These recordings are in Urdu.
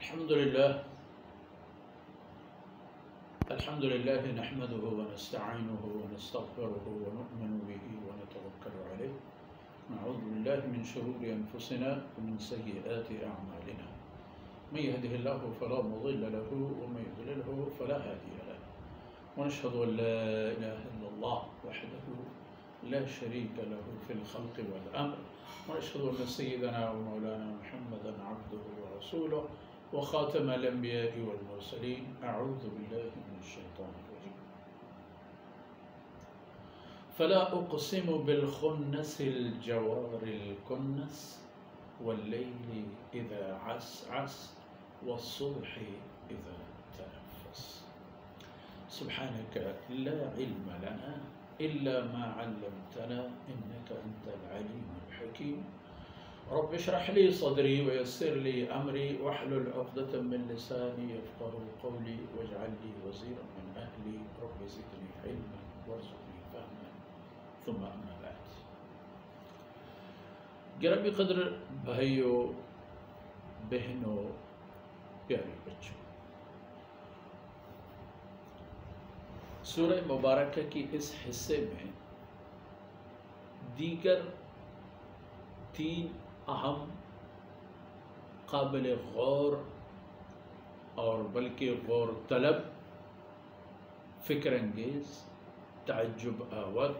الحمد لله نحمده ونستعينه ونستغفره ونؤمن به ونتوكل عليه نعوذ بالله من شرور أنفسنا ومن سيئات أعمالنا من يهده الله فلا مضل له ومن يضلله فلا هادي له ونشهد أن لا إله إلا الله وحده لا شريك له في الخلق والأمر ونشهد أن سيدنا ومولانا محمدا عبده ورسوله وخاتم الأنبياء والمرسلين. أعوذ بالله من الشيطان الرجيم. فلا أقسم بالخنس الجوار الكنس والليل إذا عسعس والصبح إذا تنفس سبحانك لا علم لنا إلا ما علمتنا إنك أنت العليم الحكيم. رب اشرح لي صدري ويسر لي أمري واحلل عقدة من لساني يفقهوا قولي واجعل لي وزيرا من أهلي رب زدني علما وارزقني فهما ثم أما بعد. گرامی قدر بھائیوں بہنوں پیارے بچوں، سورہ مبارکہ کی اس حصے میں دیگر تین اہم قابل غور اور بلکہ غور طلب، فکر انگیز، تعجب آور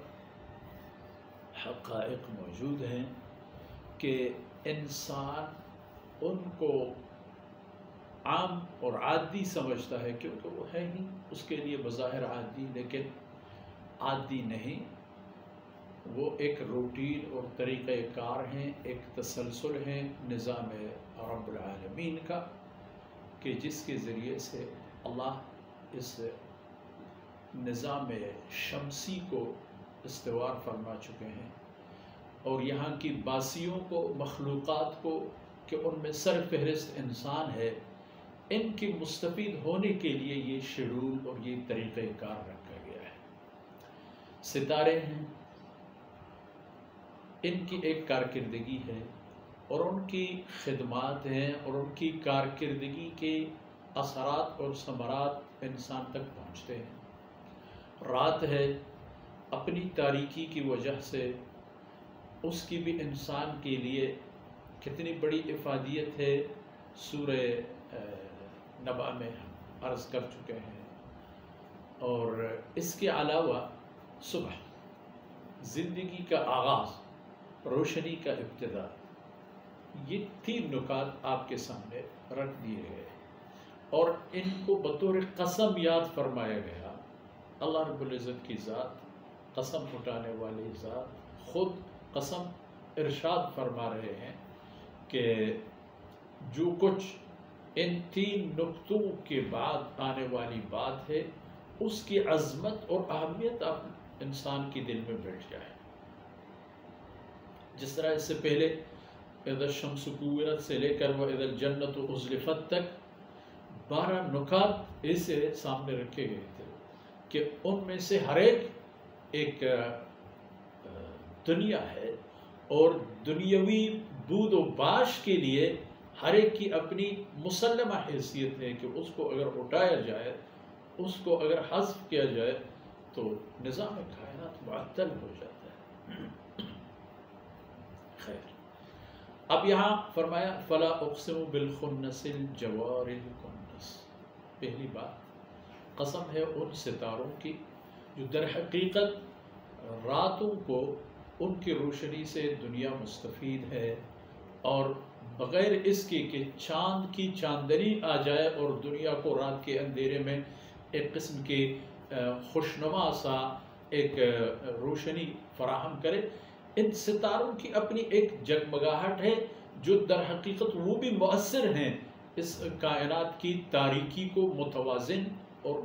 حقائق موجود ہیں کہ انسان ان کو عام اور عادی سمجھتا ہے کیونکہ وہ ہے ہی اس کے لیے بظاہر عادی، لیکن عادی نہیں، وہ ایک روٹین اور طریقہ کار ہیں، ایک تسلسل ہے نظام رب العالمین کا کہ جس کے ذریعے سے اللہ اس نظام شمسی کو استوار فرما چکے ہیں اور یہاں کی باسیوں کو، مخلوقات کو کہ ان میں سر فہرست انسان ہے، ان کی مستفید ہونے کے لیے یہ شیڈول اور یہ طریقہ کار رکھا گیا ہے. ستارے ہیں، ان کی ایک کارکردگی ہے اور ان کی خدمات ہیں اور ان کی کارکردگی کے اثرات اور ثمرات انسان تک پہنچتے ہیں. رات ہے، اپنی تاریکی کی وجہ سے اس کی بھی انسان کے لیے کتنی بڑی افادیت ہے، سورہ نبا میں عرض کر چکے ہیں. اور اس کے علاوہ صبح، زندگی کا آغاز، روشنی کا ابتدا، یہ تین نکات آپ کے سامنے رکھ دیے گئے اور ان کو بطور قسم یاد فرمایا گیا. اللہ رب العزت کی ذات، قسم اٹھانے والی ذات، خود قسم ارشاد فرما رہے ہیں کہ جو کچھ ان تین نقطوں کے بعد آنے والی بات ہے اس کی عظمت اور اہمیت آپ انسان کے دل میں بیٹھ جائے. جس طرح اس سے پہلے اذا الشمس کورت سے لے کر وَإِذَا الْجَنَّةُ أُزْلِفَتْ تک 12 نکات ایسے سامنے رکھے گئے تھے کہ ان میں سے ہر ایک دنیا ہے اور دنیاوی بود و باش کے لیے ہر ایک کی اپنی مسلمہ حیثیت ہے کہ اس کو اگر اٹھایا جائے، اس کو اگر حذف کیا جائے تو نظام کائنات معطل ہو جاتا ہے. خیر، اب یہاں فرمایا فلا اقسم بالخنس الجوار الکنس. پہلی بات، قسم ہے ان ستاروں کی جو در حقیقت راتوں کو ان کی روشنی سے دنیا مستفید ہے اور بغیر اس کے کہ چاند کی چاندنی آ جائے اور دنیا کو رات کے اندھیرے میں ایک قسم کی خوشنما سا ایک روشنی فراہم کرے. ان ستاروں کی اپنی ایک جگمگاہٹ ہے جو در حقیقت وہ بھی مؤثر ہیں اس کائنات کی تاریکی کو متوازن اور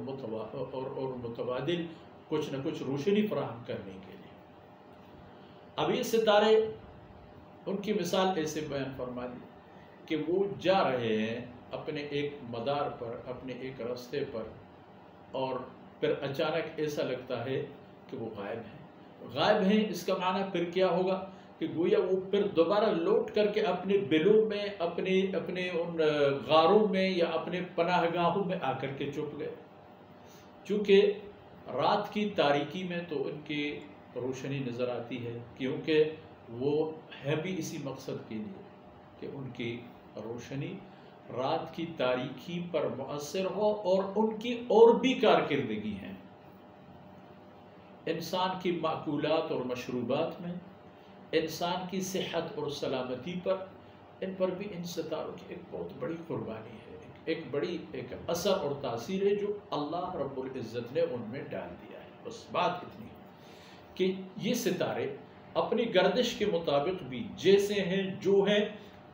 متبادل کچھ نہ کچھ روشنی فراہم کرنے کے لیے. اب یہ ستارے، ان کی مثال ایسے بیان فرما دی کہ وہ جا رہے ہیں اپنے ایک مدار پر، اپنے ایک راستے پر، اور پھر اچانک ایسا لگتا ہے کہ وہ غائب ہیں. غائب ہیں اس کا معنی پھر کیا ہوگا کہ کہ گویا وہ پھر دوبارہ لوٹ کر کے اپنے بلوں میں اپنے ان غاروں میں یا اپنے پناہ گاہوں میں آ کر کے چھپ گئے. چونکہ رات کی تاریکی میں تو ان کی روشنی نظر آتی ہے، کیونکہ وہ ہے بھی اسی مقصد کے لیے کہ ان کی روشنی رات کی تاریکی پر مؤثر ہو، اور ان کی اور بھی کارکردگی ہیں انسان کی معقولات اور مشروبات میں، انسان کی صحت اور سلامتی پر. ان پر بھی ان ستاروں کی ایک بہت بڑی قربانی ہے، ایک بڑی اثر اور تاثیر ہے جو اللہ رب العزت نے ان میں ڈال دیا ہے. بس بات اتنی کہ یہ ستارے اپنی گردش کے مطابق بھی جیسے ہیں جو ہیں،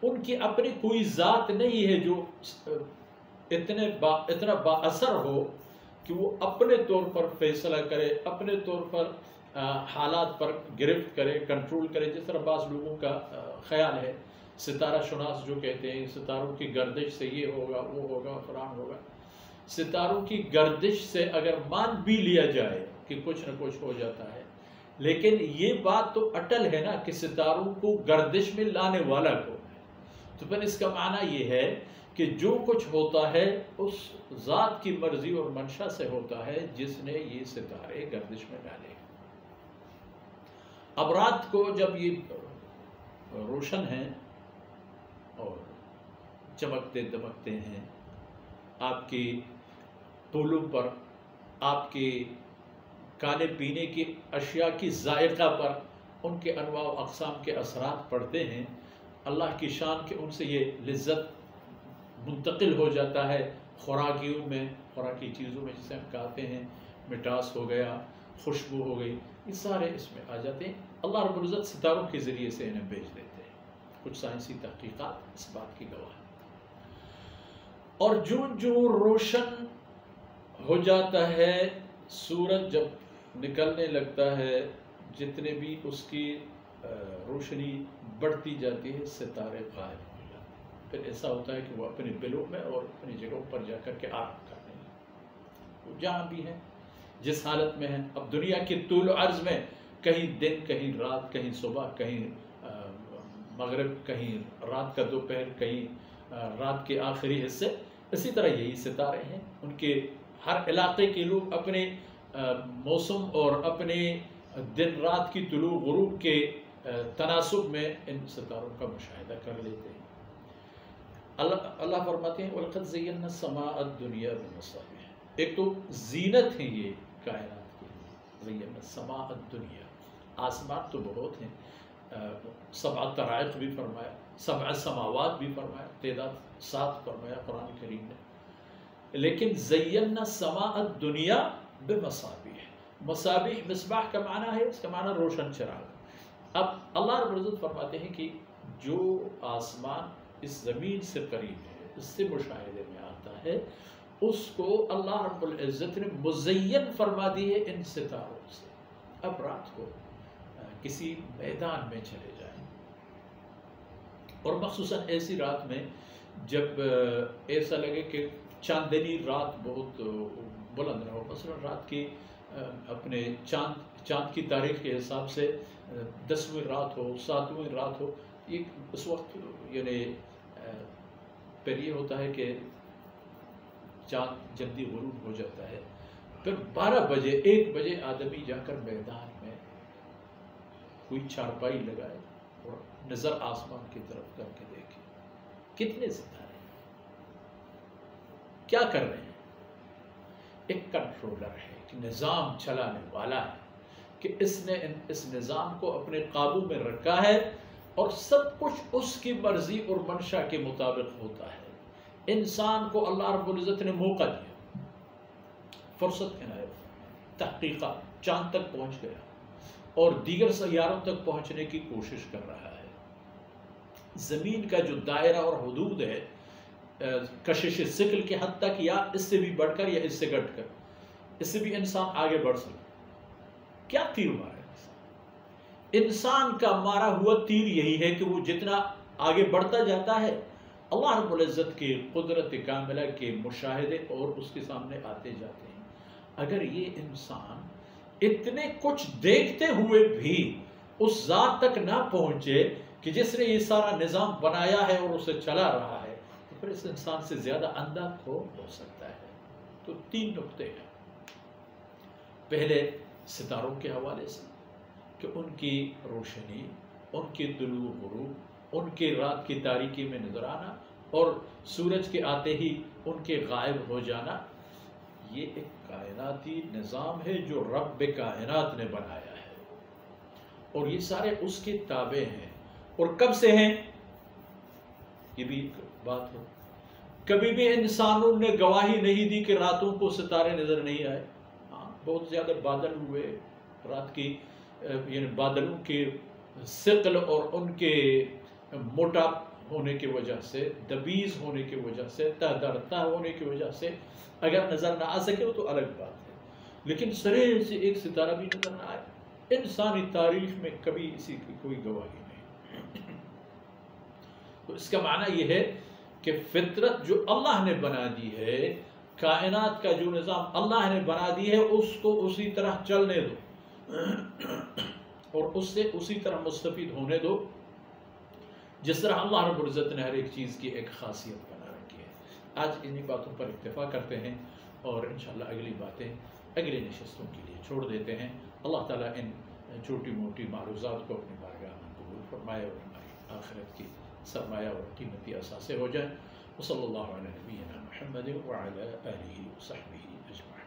ان کی اپنی کوئی ذات نہیں ہے جو اتنا با اثر ہو کہ وہ اپنے طور پر فیصلہ کرے، اپنے طور پر حالات پر گرفت کرے، کنٹرول کرے. جس طرح بعض لوگوں کا خیال ہے، ستارہ شناس جو کہتے ہیں ستاروں کی گردش سے یہ ہوگا، وہ ہوگا، فلان ہوگا. ستاروں کی گردش سے اگر مان بھی لیا جائے کہ کچھ نہ کچھ ہو جاتا ہے، لیکن یہ بات تو اٹل ہے نا کہ ستاروں کو گردش میں لانے والا کون ہے. تو پھر اس کا معنی یہ ہے کہ جو کچھ ہوتا ہے اس ذات کی مرضی اور منشا سے ہوتا ہے جس نے یہ ستارے گردش میں ڈالے. اب رات کو جب یہ روشن ہیں اور چمکتے دمکتے ہیں، آپ کی پولوں پر، آپ کے کھانے پینے کی اشیاء کی ذائقہ پر ان کے انواع و اقسام کے اثرات پڑتے ہیں. اللہ کی شان کہ ان سے یہ لذت منتقل ہو جاتا ہے خوراکیوں میں، خوراکی چیزوں میں، جسے ہم کہتے ہیں مٹاس ہو گیا، خوشبو ہو گئی، یہ سارے اس میں آ جاتے ہیں. اللہ رب العزت ستاروں کے ذریعے سے انہیں بھیج دیتے ہیں. کچھ سائنسی تحقیقات اس بات کی گواہ ہیں. اور جو روشن ہو جاتا ہے، سورج جب نکلنے لگتا ہے، جتنے بھی اس کی روشنی بڑھتی جاتی ہے، ستارے غائب ہو جاتے ہیں. پھر ایسا ہوتا ہے کہ وہ اپنے بلوں میں اور اپنی جگہوں پر جا کر کے آرام کرنے لگتے. وہ جہاں بھی ہیں، جس حالت میں ہیں. اب دنیا کے طول و عرض میں کہیں دن، کہیں رات، کہیں صبح، کہیں مغرب، کہیں رات کا دوپہر، کہیں رات کے آخری حصے. اسی طرح یہی ستارے ہیں. ان کے ہر علاقے کے لوگ اپنے موسم اور اپنے دن رات کی طلوع غروب کے تناسب میں ان ستاروں کا مشاہدہ کر لیتے ہیں. اللہ فرماتے ہیں وَلَقَدْ زَيَّنَّا السَّمَاءَ الدُّنْيَا بِمَصَابِيحَ. ایک تو زینت ہے یہ کائنات کی. زَيَّنَّا السَّمَاءَ الدُّنْيَا، آسمان تو بہت ہیں، 7 طرائق بھی فرمایا، 7 سماوات بھی فرمایا، تعداد 7 فرمایا قرآن کریم نے. لیکن زَيَّنَّا السَّمَاءَ الدُّنْيَا بِمَصَابِيحَ. مصابیح مصباح کا معنی ہے، اس کا معنی روشن چراغ. اب اللہ رب العزت فرماتے ہیں کہ جو آسمان اس زمین سے قریب ہے، اس سے مشاہدے میں آتا ہے، اس کو اللہ رب العزت نے مزین فرما دی ہے ان ستاروں سے. اب رات کو کسی میدان میں چلے جائیں، اور مخصوصاً ایسی رات میں جب ایسا لگے کہ چاندنی رات بہت بلند نہ ہو، مثلا رات کی اپنے چاند کی تاریخ کے حساب سے 10ویں رات ہو، 7ویں رات ہو، اس وقت یعنی پھر یہ ہوتا ہے کہ چاند جلدی غروب ہو جاتا ہے. پھر 12 بجے 1 بجے آدمی جا کر میدان میں کوئی چارپائی لگائے اور نظر آسمان کی طرف کر کے دیکھے کتنے ستارے کیا کر رہے ہیں. ایک کنٹرولر ہے، ایک نظام چلانے والا ہے کہ اس نے اس نظام کو اپنے قابو میں رکھا ہے، اور سب کچھ اس کی مرضی اور منشا کے مطابق ہوتا ہے. انسان کو اللہ رب العزت نے موقع دیا، فرصت عنایت، تحقیقات، چاند تک پہنچ گیا اور دیگر سیاروں تک پہنچنے کی کوشش کر رہا ہے. زمین کا جو دائرہ اور حدود ہے کشش ثقل کے حد تک، یا اس سے بھی بڑھ کر یا اس سے گھٹ کر، اس سے بھی انسان آگے بڑھ سکتا. کیا تیر مارا ہے انسان کا مارا ہوا تیر یہی ہے کہ وہ جتنا آگے بڑھتا جاتا ہے، اللہ رب العزت کی قدرت کاملہ کے مشاہدے اور اس کے سامنے آتے جاتے ہیں. اگر یہ انسان اتنے کچھ دیکھتے ہوئے بھی اس ذات تک نہ پہنچے کہ جس نے یہ سارا نظام بنایا ہے اور اسے چلا رہا ہے، تو پھر اس انسان سے زیادہ اندھا کون ہو سکتا ہے؟ تو 3 نقطے ہیں۔ پہلے ستاروں کے حوالے سے کہ ان کی روشنی، ان کے طلوع غروب، ان کے رات کی تاریکی میں نظر آنا اور سورج کے آتے ہی ان کے غائب ہو جانا، یہ ایک کائناتی نظام ہے جو رب کائنات نے بنایا ہے، اور یہ سارے اس کے تابع ہیں۔ اور کب سے ہیں یہ بھی ایک بات ہے، کبھی بھی انسانوں نے گواہی نہیں دی کہ راتوں کو ستارے نظر نہیں آئے۔ ہاں، بہت زیادہ بادل ہوئے رات کی، یعنی بادلوں کے ثقل اور ان کے موٹا ہونے کی وجہ سے، دبیز ہونے کی وجہ سے، تہ درتہ ہونے کی وجہ سے اگر نظر نہ آ سکے تو الگ بات ہے، لیکن سرے سے ایک ستارہ بھی نظر نہ آئے، انسانی تاریخ میں کبھی اسی کی کوئی گواہی نہیں۔ تو اس کا معنی یہ ہے کہ فطرت جو اللہ نے بنا دی ہے، کائنات کا جو نظام اللہ نے بنا دی ہے، اس کو اسی طرح چلنے دو اور اس سے اسی طرح مستفید ہونے دو جس طرح اللہ رب العزت نے ہر ایک چیز کی ایک خاصیت بنا رکھی ہے۔ آج انہی باتوں پر اکتفا کرتے ہیں اور انشاءاللہ اگلی باتیں اگلی نشستوں کے لیے چھوڑ دیتے ہیں۔ اللہ تعالیٰ ان چھوٹی موٹی معروضات کو اپنی بارگاہ میں قبول فرمائے اور ہماری آخرت کی سرمایہ اور قیمتی اثاثے ہو جائیں۔ وصلی اللہ علیہ نبینا محمد وعلی آلہ وصحبہ اجمعین۔